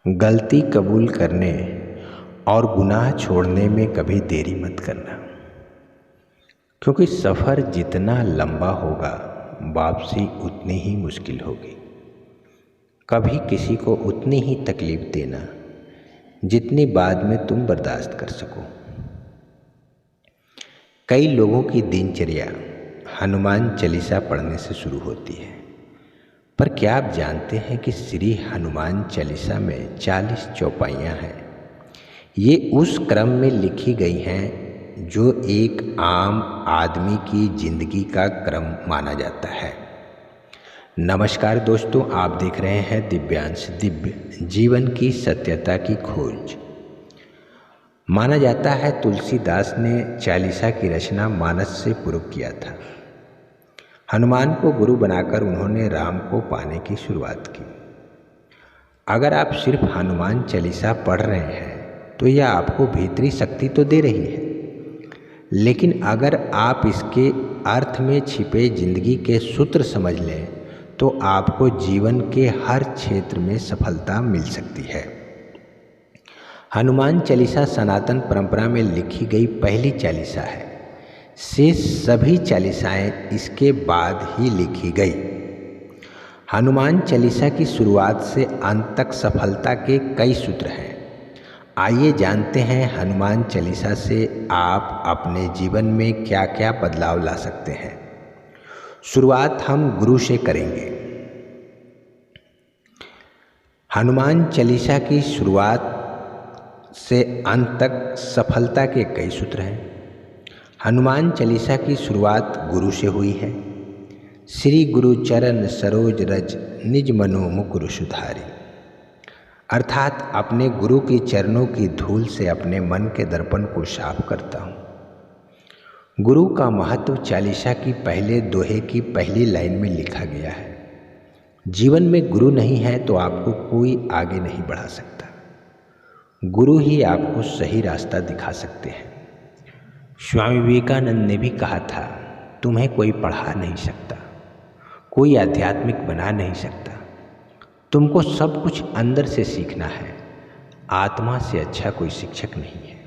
गलती कबूल करने और गुनाह छोड़ने में कभी देरी मत करना, क्योंकि सफ़र जितना लंबा होगा वापसी उतनी ही मुश्किल होगी। कभी किसी को उतनी ही तकलीफ़ देना जितनी बाद में तुम बर्दाश्त कर सको। कई लोगों की दिनचर्या हनुमान चालीसा पढ़ने से शुरू होती है, पर क्या आप जानते हैं कि श्री हनुमान चालीसा में 40 चौपाइयाँ हैं। ये उस क्रम में लिखी गई हैं जो एक आम आदमी की जिंदगी का क्रम माना जाता है। नमस्कार दोस्तों, आप देख रहे हैं दिव्यांश दिव्य जीवन की सत्यता की खोज। माना जाता है तुलसीदास ने चालीसा की रचना मानस से पूर्व किया था। हनुमान को गुरु बनाकर उन्होंने राम को पाने की शुरुआत की। अगर आप सिर्फ हनुमान चालीसा पढ़ रहे हैं तो यह आपको भीतरी शक्ति तो दे रही है, लेकिन अगर आप इसके अर्थ में छिपे जिंदगी के सूत्र समझ लें तो आपको जीवन के हर क्षेत्र में सफलता मिल सकती है। हनुमान चालीसा सनातन परंपरा में लिखी गई पहली चालीसा है। शेष सभी चालीसाएं इसके बाद ही लिखी गई। हनुमान चालीसा की शुरुआत से अंत तक सफलता के कई सूत्र हैं। आइए जानते हैं हनुमान चालीसा से आप अपने जीवन में क्या क्या बदलाव ला सकते हैं। शुरुआत हम गुरु से करेंगे। हनुमान चालीसा की शुरुआत से अंत तक सफलता के कई सूत्र हैं। हनुमान चालीसा की शुरुआत गुरु से हुई है। श्री गुरु चरण सरोज रज निज मनो मुकुर सुधारी, अर्थात अपने गुरु के चरणों की धूल से अपने मन के दर्पण को साफ करता हूँ। गुरु का महत्व चालीसा की पहले दोहे की पहली लाइन में लिखा गया है। जीवन में गुरु नहीं है तो आपको कोई आगे नहीं बढ़ा सकता। गुरु ही आपको सही रास्ता दिखा सकते हैं। स्वामी विवेकानंद ने भी कहा था, तुम्हें कोई पढ़ा नहीं सकता, कोई आध्यात्मिक बना नहीं सकता, तुमको सब कुछ अंदर से सीखना है। आत्मा से अच्छा कोई शिक्षक नहीं है।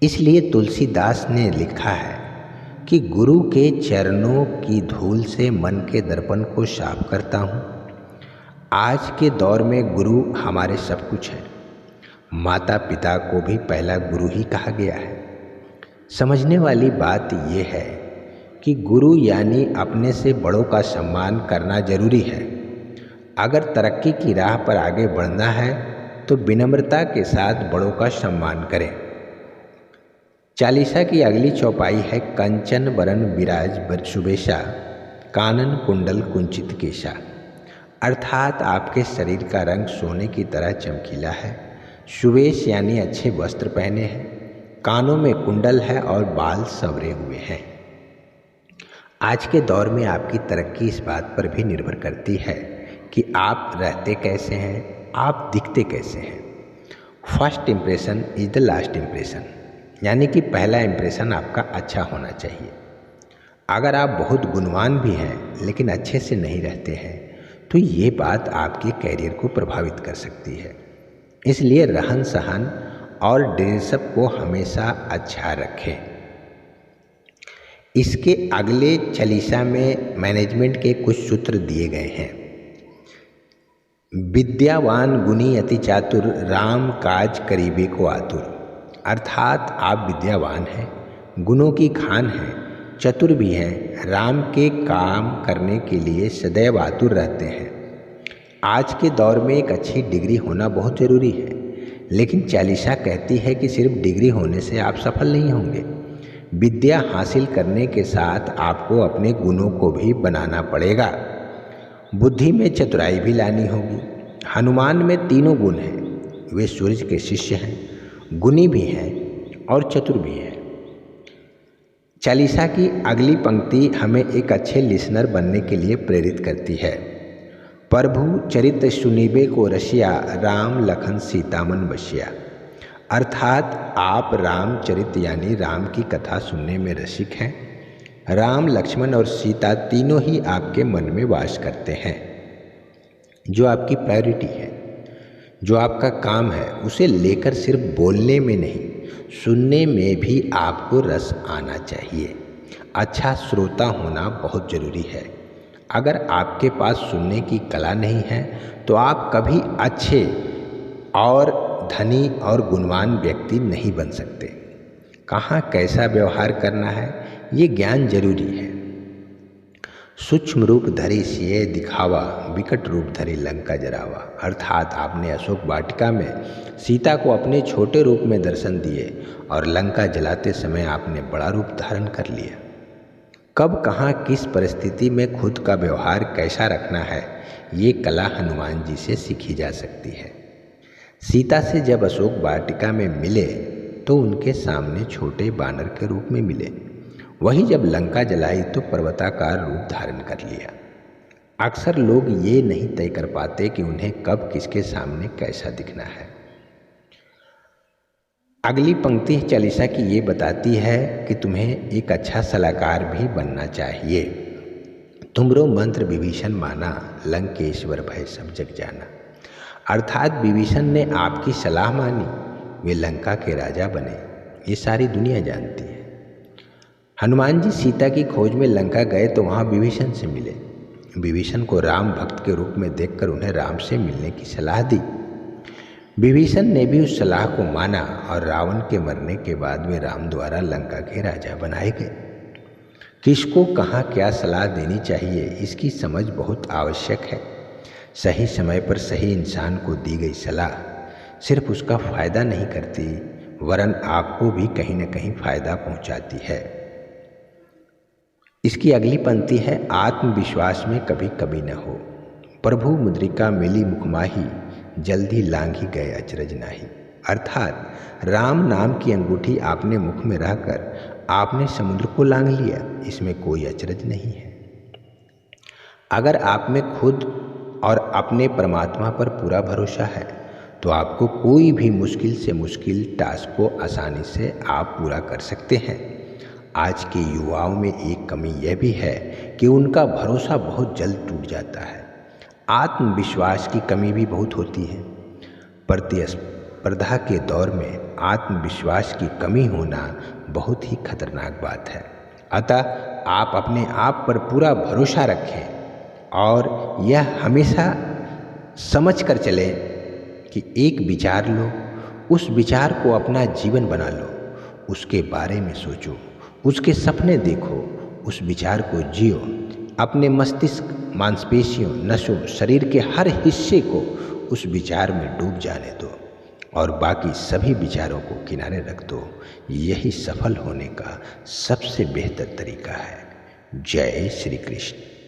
इसलिए तुलसीदास ने लिखा है कि गुरु के चरणों की धूल से मन के दर्पण को साफ करता हूँ। आज के दौर में गुरु हमारे सब कुछ है। माता पिता को भी पहला गुरु ही कहा गया है। समझने वाली बात यह है कि गुरु यानी अपने से बड़ों का सम्मान करना जरूरी है। अगर तरक्की की राह पर आगे बढ़ना है तो विनम्रता के साथ बड़ों का सम्मान करें। चालीसा की अगली चौपाई है कंचन बरन विराज सुबेशा, कानन कुंडल कुंचित केशा, अर्थात आपके शरीर का रंग सोने की तरह चमकीला है। सुबेश यानी अच्छे वस्त्र पहने हैं, कानों में कुंडल है और बाल संवरे हुए हैं। आज के दौर में आपकी तरक्की इस बात पर भी निर्भर करती है कि आप रहते कैसे हैं, आप दिखते कैसे हैं। First impression is the last impression, यानी कि पहला इम्प्रेशन आपका अच्छा होना चाहिए। अगर आप बहुत गुणवान भी हैं लेकिन अच्छे से नहीं रहते हैं तो ये बात आपके कैरियर को प्रभावित कर सकती है। इसलिए रहन सहन और ड्रेसअप को हमेशा अच्छा रखें। इसके अगले चालीसा में मैनेजमेंट के कुछ सूत्र दिए गए हैं। विद्यावान गुणी अति चातुर, राम काज करीबे को आतुर, अर्थात आप विद्यावान हैं, गुणों की खान हैं, चतुर भी हैं, राम के काम करने के लिए सदैव आतुर रहते हैं। आज के दौर में एक अच्छी डिग्री होना बहुत ज़रूरी है, लेकिन चालीसा कहती है कि सिर्फ डिग्री होने से आप सफल नहीं होंगे। विद्या हासिल करने के साथ आपको अपने गुणों को भी बनाना पड़ेगा। बुद्धि में चतुराई भी लानी होगी। हनुमान में तीनों गुण हैं। वे सूर्य के शिष्य हैं, गुणी भी हैं और चतुर भी हैं। चालीसा की अगली पंक्ति हमें एक अच्छे लिसनर बनने के लिए प्रेरित करती है। प्रभु चरित सुनीबे को रसिया, राम लखन सीता मन बसिया, अर्थात आप रामचरित यानी राम की कथा सुनने में रसिक हैं। राम, लक्ष्मण और सीता तीनों ही आपके मन में वास करते हैं, जो आपकी प्रायोरिटी है। जो आपका काम है उसे लेकर सिर्फ बोलने में नहीं, सुनने में भी आपको रस आना चाहिए। अच्छा श्रोता होना बहुत ज़रूरी है। अगर आपके पास सुनने की कला नहीं है तो आप कभी अच्छे और धनी और गुणवान व्यक्ति नहीं बन सकते। कहाँ कैसा व्यवहार करना है ये ज्ञान जरूरी है। सूक्ष्म रूप धरी सिए दिखावा, विकट रूप धरी लंका जरावा। अर्थात आपने अशोक वाटिका में सीता को अपने छोटे रूप में दर्शन दिए और लंका जलाते समय आपने बड़ा रूप धारण कर लिया। कब कहाँ किस परिस्थिति में खुद का व्यवहार कैसा रखना है ये कला हनुमान जी से सीखी जा सकती है। सीता से जब अशोक वाटिका में मिले तो उनके सामने छोटे बानर के रूप में मिले, वही जब लंका जलाई तो पर्वताकार रूप धारण कर लिया। अक्सर लोग ये नहीं तय कर पाते कि उन्हें कब किसके सामने कैसा दिखना है। अगली पंक्ति चालीसा की ये बताती है कि तुम्हें एक अच्छा सलाहकार भी बनना चाहिए। तुमरो मंत्र विभीषण माना, लंकेश्वर भय सब जग जाना। अर्थात विभीषण ने आपकी सलाह मानी, वे लंका के राजा बने, ये सारी दुनिया जानती है। हनुमान जी सीता की खोज में लंका गए तो वहाँ विभीषण से मिले। विभीषण को राम भक्त के रूप में देखकर उन्हें राम से मिलने की सलाह दी। विभीषण ने भी उस सलाह को माना और रावण के मरने के बाद वे राम द्वारा लंका के राजा बनाए गए। किसको कहाँ क्या सलाह देनी चाहिए इसकी समझ बहुत आवश्यक है। सही समय पर सही इंसान को दी गई सलाह सिर्फ उसका फायदा नहीं करती वरन आपको भी कहीं न कहीं फायदा पहुंचाती है। इसकी अगली पंक्ति है, आत्मविश्वास में कभी कभी न हो, प्रभु मुद्रिका मिली मुखमाही, जल्दी लांघी गए अचरज नाही। अर्थात राम नाम की अंगूठी आपने मुख में रहकर आपने समुद्र को लांघ लिया, इसमें कोई अचरज नहीं है। अगर आप में खुद और अपने परमात्मा पर पूरा भरोसा है तो आपको कोई भी मुश्किल से मुश्किल टास्क को आसानी से आप पूरा कर सकते हैं। आज के युवाओं में एक कमी यह भी है कि उनका भरोसा बहुत जल्द टूट जाता है। आत्मविश्वास की कमी भी बहुत होती है। प्रतिस्पर्धा के दौर में आत्मविश्वास की कमी होना बहुत ही खतरनाक बात है। अतः आप अपने आप पर पूरा भरोसा रखें और यह हमेशा समझ कर चलें कि एक विचार लो, उस विचार को अपना जीवन बना लो, उसके बारे में सोचो, उसके सपने देखो, उस विचार को जियो। अपने मस्तिष्क, मांसपेशियों, नसों, शरीर के हर हिस्से को उस विचार में डूब जाने दो और बाकी सभी विचारों को किनारे रख दो। यही सफल होने का सबसे बेहतर तरीका है। जय श्री कृष्ण।